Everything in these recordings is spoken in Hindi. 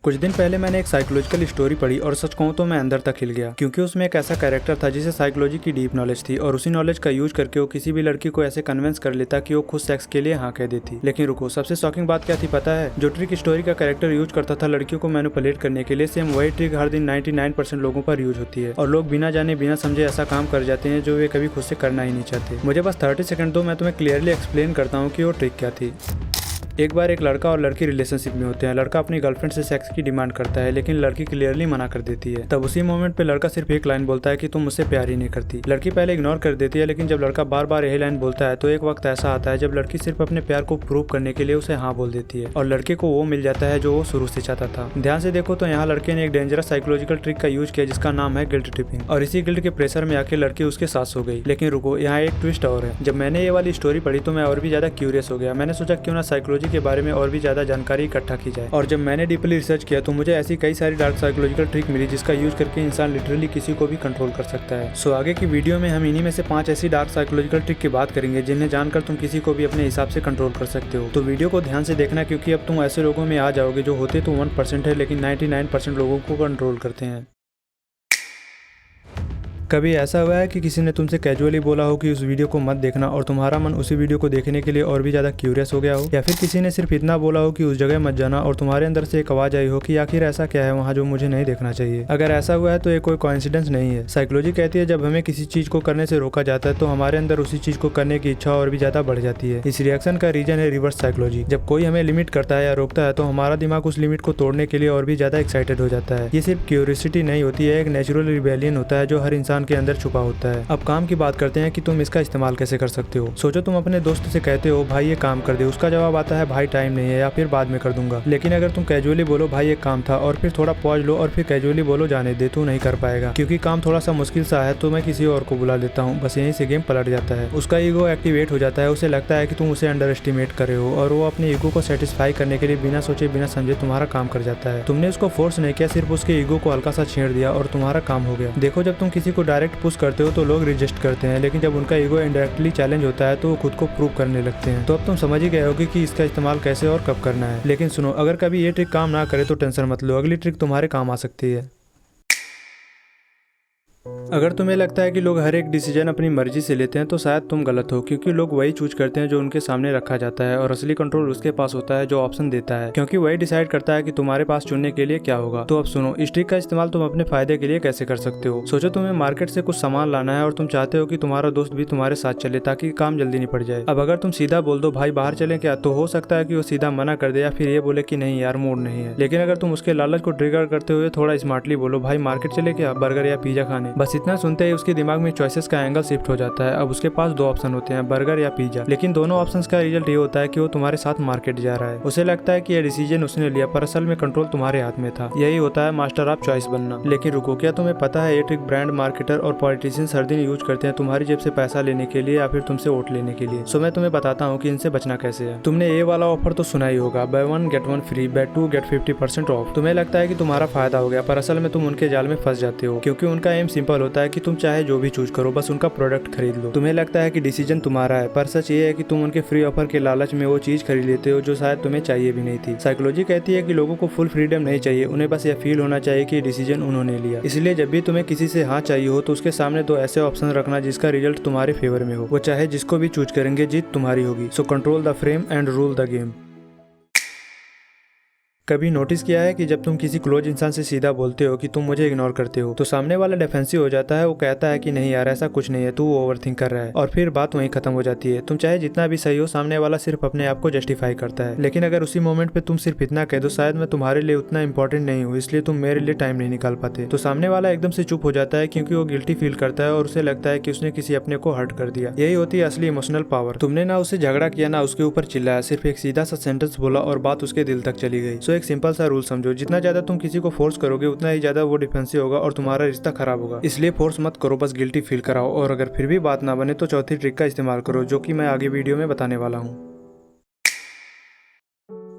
कुछ दिन पहले मैंने एक साइकोलॉजिकल स्टोरी पढ़ी और सच कहूं तो मैं अंदर तक हिल गया, क्योंकि उसमें एक ऐसा कैरेक्टर था जिसे साइकोलॉजी की डीप नॉलेज थी और उसी नॉलेज का यूज करके वो किसी भी लड़की को ऐसे कन्विंस कर लेता कि वो खुद सेक्स के लिए हाँ कह देती। लेकिन रुको, सबसे शॉकिंग बात क्या थी पता है? जो ट्रिक स्टोरी का कैरेक्टर यूज करता था लड़कियों को मैनिपुलेट करने के लिए, सेम वही ट्रिक हर दिन 99% लोगों पर यूज होती है और लोग बिना जाने बिना समझे ऐसा काम कर जाते हैं जो वे कभी खुद से करना ही नहीं चाहते। मुझे बस 30 सेकंड दो, मैं तुम्हें क्लियरली एक्सप्लेन करता हूँ कि वो ट्रिक क्या थी। एक बार एक लड़का और लड़की रिलेशनशिप में होते हैं। लड़का अपनी गर्लफ्रेंड से सेक्स की डिमांड करता है, लेकिन लड़की क्लियरली मना कर देती है। तब उसी मोमेंट पे लड़का सिर्फ एक लाइन बोलता है कि तुम मुझसे प्यार ही नहीं करती। लड़की पहले इग्नोर कर देती है, लेकिन जब लड़का बार बार यही लाइन बोलता है तो एक वक्त ऐसा आता है जब लड़की सिर्फ अपने प्यार को प्रूव करने के लिए उसे हाँ बोल देती है और लड़के को वो मिल जाता है जो वो शुरू से चाहता था। ध्यान से देखो तो यहाँ लड़के ने एक डेंजरस साइकोलॉजिकल ट्रिक का यूज किया जिसका नाम है गिल्ट ट्रिपिंग, और इसी गिल्ट के प्रेशर में आके लड़की उसके साथ सो गई। लेकिन रुको, यहाँ एक ट्विस्ट और है। जब मैंने ये वाली स्टोरी पढ़ी तो मैं और भी ज्यादा क्यूरियस हो गया। मैंने सोचा क्यों ना साइकोलॉजी के बारे में और भी ज्यादा जानकारी इकट्ठा की जाए, और जब मैंने डीपली रिसर्च किया तो मुझे ऐसी कई सारी डार्क साइकोलॉजिकल ट्रिक मिली जिसका यूज करके इंसान लिटरली किसी को भी कंट्रोल कर सकता है। सो आगे की वीडियो में हम इन्हीं में से 5 ऐसी डार्क साइकोलॉजिकल ट्रिक की बात करेंगे जिन्हें जानकर तुम किसी को भी अपने हिसाब से कंट्रोल कर सकते हो। तो वीडियो को ध्यान से देखना, क्योंकि अब तुम ऐसे लोगों में आ जाओगे जो होते तो 1% है लेकिन 99% लोगों को कंट्रोल करते हैं। कभी ऐसा हुआ है कि किसी ने तुमसे कैजुअली बोला हो कि उस वीडियो को मत देखना और तुम्हारा मन उसी वीडियो को देखने के लिए और भी ज्यादा क्यूरियस हो गया हो? या फिर किसी ने सिर्फ इतना बोला हो कि उस जगह मत जाना और तुम्हारे अंदर से एक आवाज आई हो कि आखिर ऐसा क्या है वहाँ जो मुझे नहीं देखना चाहिए? अगर ऐसा हुआ है तो ये कोई कोइंसिडेंस नहीं है। साइकोलॉजी कहती है जब हमें किसी चीज को करने से रोका जाता है तो हमारे अंदर उसी चीज को करने की इच्छा और भी ज्यादा बढ़ जाती है। इस रिएक्शन का रीजन है रिवर्स साइकोलॉजी। जब कोई हमें लिमिट करता है या रोकता है तो हमारा दिमाग उस लिमिट को तोड़ने के लिए और भी ज्यादा एक्साइटेड हो जाता है। ये सिर्फ क्यूरियोसिटी नहीं होती है, एक नेचुरल रिबेलियन होता है जो हर इंसान के अंदर छुपा होता है। अब काम की बात करते हैं कि तुम इसका इस्तेमाल कैसे कर सकते हो। सोचो तुम अपने दोस्त से कहते हो भाई ये काम कर दे, उसका जवाब आता है भाई टाइम नहीं है या फिर बाद में कर दूंगा। लेकिन अगर तुम कैजुअली बोलो भाई एक काम था और फिर थोड़ा पॉज लो और फिर कैजुअली बोलो जाने दे, तू नहीं कर पाएगा क्योंकि काम थोड़ा सा मुश्किल सा है तो मैं किसी और को बुला लेता हूँ, बस यहीं से गेम पलट जाता है। उसका ईगो एक्टिवेट हो जाता है, उसे लगता है कि तुम उसे अंडर एस्टिमेट कर रहे हो और वो अपने ईगो को सेटिस्फाई करने के लिए बिना सोचे बिना समझे तुम्हारा काम कर जाता है। तुमने उसको फोर्स नहीं किया, सिर्फ उसके ईगो को हल्का सा छेड़ दिया और तुम्हारा काम हो गया। देखो जब तुम किसी को डायरेक्ट पुश करते हो तो लोग रिजेक्ट करते हैं, लेकिन जब उनका ईगो इनडायरेक्टली चैलेंज होता है तो वो खुद को प्रूव करने लगते हैं। तो अब तुम समझ ही गए होगे कि इसका इस्तेमाल कैसे और कब करना है। लेकिन सुनो, अगर कभी ये ट्रिक काम ना करे तो टेंशन मत लो, अगली ट्रिक तुम्हारे काम आ सकती है। अगर तुम्हें लगता है कि लोग हर एक डिसीजन अपनी मर्जी से लेते हैं तो शायद तुम गलत हो, क्योंकि लोग वही चूज करते हैं जो उनके सामने रखा जाता है और असली कंट्रोल उसके पास होता है जो ऑप्शन देता है, क्योंकि वही डिसाइड करता है कि तुम्हारे पास चुनने के लिए क्या होगा। तो अब सुनो, इस ट्रिक का इस्तेमाल तुम अपने फायदे के लिए कैसे कर सकते हो। सोचो तुम्हें मार्केट से कुछ सामान लाना है और तुम चाहते हो कि तुम्हारा दोस्त भी तुम्हारे साथ चले ताकि काम जल्दी निपट जाए। अब अगर तुम सीधा बोल दो भाई बाहर चलें क्या, तो हो सकता है कि वो सीधा मना कर दे या फिर ये बोले कि नहीं यार मूड नहीं है। लेकिन अगर तुम उसके लालच को ट्रिगर करते हुए थोड़ा स्मार्टली बोलो भाई मार्केट चले क्या, बर्गर या पिज्जा खाने, बस इतना सुनते ही उसके दिमाग में चॉइसेस का एंगल शिफ्ट हो जाता है। अब उसके पास 2 ऑप्शन होते हैं, बर्गर या पिज्जा, लेकिन दोनों ऑप्शंस का रिजल्ट ये होता है कि वो तुम्हारे साथ मार्केट जा रहा है। उसे लगता है कि ये डिसीजन उसने लिया, पर असल में कंट्रोल तुम्हारे हाथ में था। यही होता है मास्टर ऑफ चॉइस बनना। लेकिन रुको, क्या तुम्हें पता है ये ट्रिक ब्रांड मार्केटर और पॉलिटिशियंस हर दिन यूज करते हैं तुम्हारी जेब से पैसा लेने के लिए या फिर तुमसे वोट लेने के लिए। सो मैं तुम्हें बताता हूँ कि इनसे बचना कैसे है। तुमने ये वाला ऑफर तो सुना ही होगा, buy 1 get 1 free, buy 2 get 50% off. तुम्हें लगता है कि तुम्हारा फायदा हो गया, पर असल में तुम उनके जाल में फंस जाते हो, क्योंकि उनका एम सिंपल होता है कि तुम चाहे जो भी चूज करो, बस उनका प्रोडक्ट खरीद लो। तुम्हें लगता है कि डिसीजन तुम्हारा है, पर सच ये है कि तुम उनके फ्री ऑफर के लालच में वो चीज खरीद लेते हो जो शायद तुम्हें चाहिए भी नहीं थी। साइकोलॉजी कहती है कि लोगों को फुल फ्रीडम नहीं चाहिए, उन्हें बस यह फील होना चाहिए कि डिसीजन उन्होंने लिया। इसलिए जब भी तुम्हें किसी से हाँ चाहिए हो तो उसके सामने 2 ऐसे ऑप्शन रखना जिसका रिजल्ट तुम्हारे फेवर में हो। वो चाहे जिसको भी चूज करेंगे जीत तुम्हारी होगी। So control the frame and rule the game. कभी नोटिस किया है कि जब तुम किसी क्लोज इंसान से सीधा बोलते हो कि तुम मुझे इग्नोर करते हो तो सामने वाला डिफेंसिव हो जाता है। वो कहता है कि नहीं यार ऐसा कुछ नहीं है, तू ओवरथिंक कर रहा है, और फिर बात वहीं खत्म हो जाती है। तुम चाहे जितना भी सही हो, सामने वाला सिर्फ अपने आप को जस्टिफाई करता है। लेकिन अगर उसी मोमेंट पे तुम सिर्फ इतना कह दो शायद मैं तुम्हारे लिए उतना इंपॉर्टेंट नहीं हूँ इसलिए तुम मेरे लिए टाइम नहीं निकाल पाते, तो सामने वाला एकदम से चुप हो जाता है, क्योंकि वो गिल्टी फील करता है और उसे लगता है कि उसने किसी अपने को हर्ट कर दिया। यही होती है असली इमोशनल पावर। तुमने ना उससे झगड़ा किया ना उसके ऊपर चिल्लाया, सिर्फ एक सीधा सा सेंटेंस बोला और बात उसके दिल तक चली गई। सो एक सिंपल सा रूल समझो, जितना ज्यादा तुम किसी को फोर्स करोगे उतना ही ज्यादा वो डिफेंसिव होगा और तुम्हारा रिश्ता खराब होगा। इसलिए फोर्स मत करो, बस गिल्टी फील कराओ, और अगर फिर भी बात ना बने तो चौथी ट्रिक का इस्तेमाल करो जो कि मैं आगे वीडियो में बताने वाला हूँ।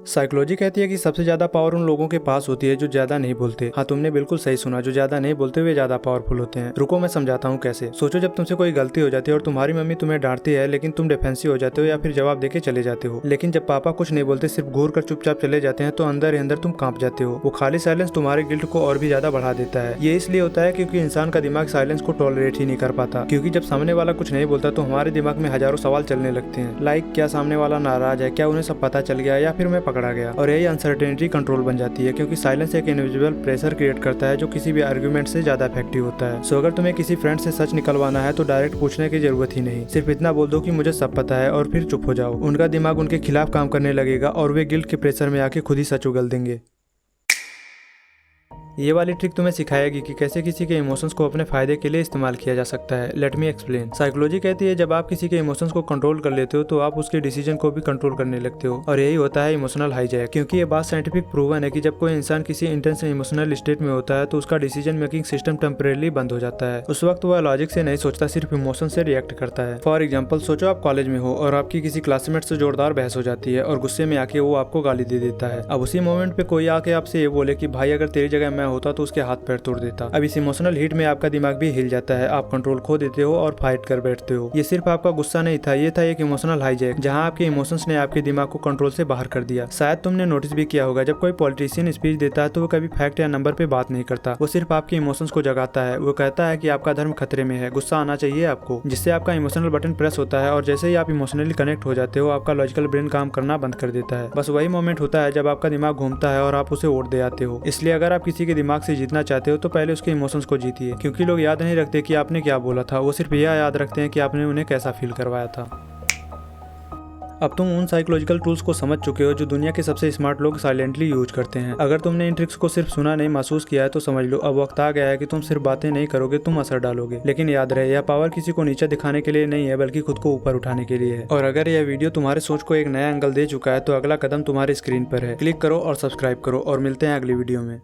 साइकोलॉजी कहती है कि सबसे ज्यादा पावर उन लोगों के पास होती है जो ज्यादा नहीं बोलते। हाँ, तुमने बिल्कुल सही सुना, जो ज्यादा नहीं बोलते हुए ज्यादा पावरफुल होते हैं। रुको मैं समझाता हूँ कैसे। सोचो जब तुमसे कोई गलती हो जाती है और तुम्हारी मम्मी तुम्हें डांटती है, लेकिन तुम डिफेंसिव हो जाते हो या फिर जवाब देके चले जाते हो। लेकिन जब पापा कुछ नहीं बोलते, सिर्फ घूर कर चुपचाप चले जाते हैं, तो अंदर ही अंदर तुम कांप जाते हो। वो खाली साइलेंस तुम्हारे गिल्ट को और भी ज्यादा बढ़ा देता है। ये इसलिए होता है क्योंकि इंसान का दिमाग साइलेंस को टॉलरेट ही नहीं कर पाता। क्योंकि जब सामने वाला कुछ नहीं बोलता तो हमारे दिमाग में हजारों सवाल चलने लगते हैं। लाइक, क्या सामने वाला नाराज है, क्या उन्हें सब पता चल गया, या फिर मैं पकड़ा गया। और यही अनसर्टेनिटी कंट्रोल बन जाती है, क्योंकि साइलेंस एक इनविजिबल प्रेशर क्रिएट करता है जो किसी भी आर्गुमेंट से ज्यादा इफेक्टिव होता है। सो अगर तुम्हें किसी फ्रेंड से सच निकलवाना है तो डायरेक्ट पूछने की जरूरत ही नहीं, सिर्फ इतना बोल दो कि मुझे सब पता है और फिर चुप हो जाओ। उनका दिमाग उनके खिलाफ काम करने लगेगा और वे गिल्ट के प्रेशर में आके खुद ही सच उगल देंगे। ये वाली ट्रिक तुम्हें सिखाएगी कि कैसे किसी के इमोशंस को अपने फायदे के लिए इस्तेमाल किया जा सकता है। Let me explain. साइकोलॉजी कहती है जब आप किसी के इमोशंस को कंट्रोल कर लेते हो तो आप उसके डिसीजन को भी कंट्रोल करने लगते हो, और यही होता है इमोशनल हाईजैक। क्योंकि ये बात साइंटिफिक प्रूवन है कि जब कोई इंसान किसी इंटेंस इमोशनल स्टेट में होता है तो उसका डिसीजन मेकिंग सिस्टम टेम्परेली बंद हो जाता है। उस वक्त वह लॉजिक से नहीं सोचता, सिर्फ इमोशन से रिएक्ट करता है। फॉर एग्जाम्पल, सोचो आप कॉलेज में हो और आपकी किसी क्लासमेट से जोरदार बहस हो जाती है और गुस्से में आके वो आपको गाली दे देता है। अब उसी मोमेंट पे कोई आके आपसे ये बोले कि भाई अगर तेरी जगह मैं होता तो उसके हाथ पैर तोड़ देता। अब इस इमोशनल हीट में आपका दिमाग भी हिल जाता है, आप कंट्रोल खो देते हो और फाइट कर बैठते हो। ये सिर्फ आपका गुस्सा नहीं था, ये था एक इमोशनल हाईजैक, जहां आपके इमोशंस ने आपके दिमाग को कंट्रोल से बाहर कर दिया। शायद तुमने नोटिस भी किया होगा, जब कोई पॉलिटिशियन स्पीच देता है तो वो कभी फैक्ट या नंबर पे बात नहीं करता, वो सिर्फ आपके इमोशंस को जगाता है। वो कहता है कि आपका धर्म खतरे में है, गुस्सा आना चाहिए आपको, जिससे आपका इमोशनल बटन प्रेस होता है और जैसे ही आप इमोशनली कनेक्ट हो जाते हो आपका लॉजिकल ब्रेन काम करना बंद कर देता है। बस वही मोमेंट होता है जब आपका दिमाग घूमता है और आप उसे वोट दे आते हो। इसलिए अगर आप किसी के दिमाग से जीतना चाहते हो तो पहले उसके इमोशंस को जीतिए, क्योंकि लोग याद नहीं रखते कि आपने क्या बोला था, वो सिर्फ यह याद रखते हैं कि आपने उन्हें कैसा फील करवाया था। अब तुम उन साइकोलॉजिकल टूल्स को समझ चुके हो जो दुनिया के सबसे स्मार्ट लोग साइलेंटली यूज करते हैं। अगर तुमने इन ट्रिक्स को सिर्फ सुना नहीं महसूस किया है तो समझ लो अब वक्त आ गया है कि तुम सिर्फ बातें नहीं करोगे, तुम असर डालोगे। लेकिन याद रहे, यह पावर किसी को नीचे दिखाने के लिए नहीं है, बल्कि खुद को ऊपर उठाने के लिए है। और अगर यह वीडियो तुम्हारे सोच को एक नया एंगल दे चुका है तो अगला कदम तुम्हारी स्क्रीन पर है। क्लिक करो और सब्सक्राइब करो, और मिलते हैं अगली वीडियो में।